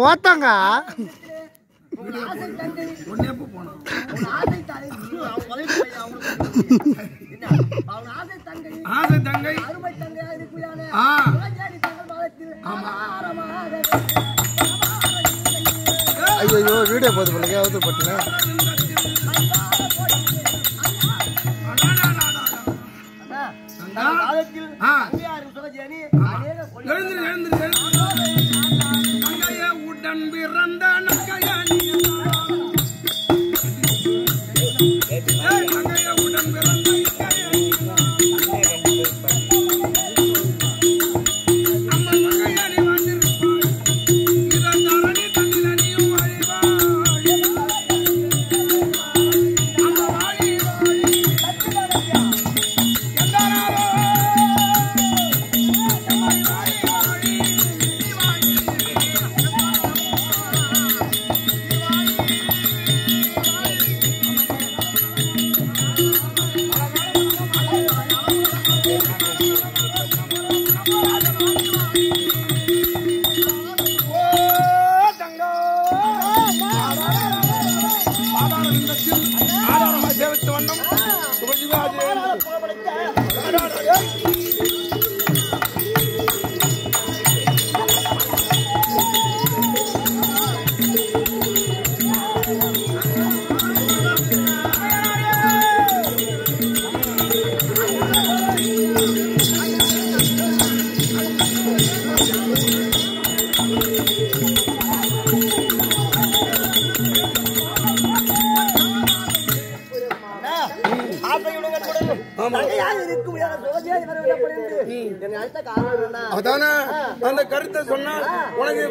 ஓத்தாங்க ஐயோ வீடியோ போது பிள்ளைங்க அவசரப்பட்டுல உடன் பிறந்த அதான அந்த கருத்தை சொன்னா உனக்கு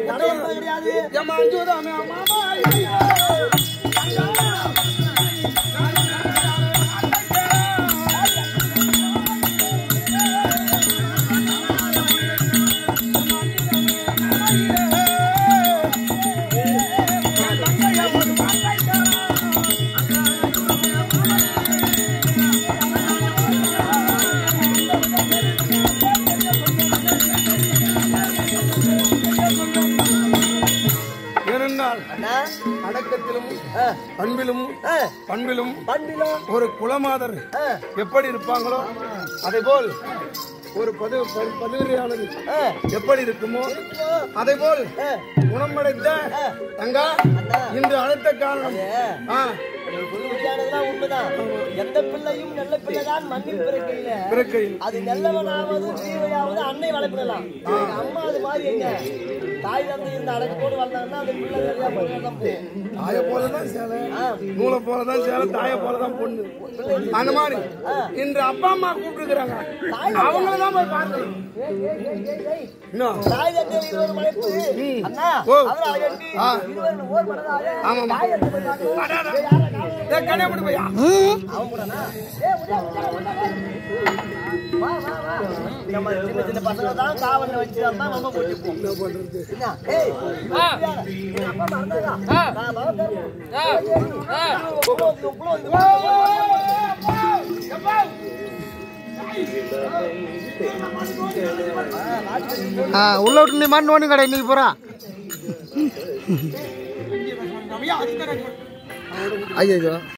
அடக்கத்திலும் பண்பிலும் ஒரு குலமாதர் எப்படி இருப்பாங்களோ அதே போல் ஒரு பதவியானது எப்படி இருக்குமோ அதே போல் குணமடைந்த தங்கா இன்று அழைத்த காரணம் உண்மைதான். எந்த பிள்ளையும் நல்ல பிள்ளைதான் மண்ணில் பிறக்கையில் அது நல்லவனாவது தீவையாவது அன்னை வளர்ப்பிடலாம். அம்மா அது மாதிரி எங்க தாய் தந்தை இந்த அடக்கோடு வளர்ந்தாங்கன்னா அது பிள்ளை தாய போலதான் சேலை நூலை போலதான் சேலை தாய போலதான் பொண்ணு அந்த மாதிரி இன்று அப்பா அம்மா கூப்பிட்டுக்கிறாங்க அவங்களதான் போய் பார்த்து தாய் தந்தை இருவர் மனைப்பு அண்ணா கடைபிடி போய் சின்ன சின்ன பசங்க தான் காவல் வச்சு நம்ம போட்டுப்போம். உள்ள விட்டு நீ மண் ஒண்ணு கடை இன்னைக்கு போறா ஐயோ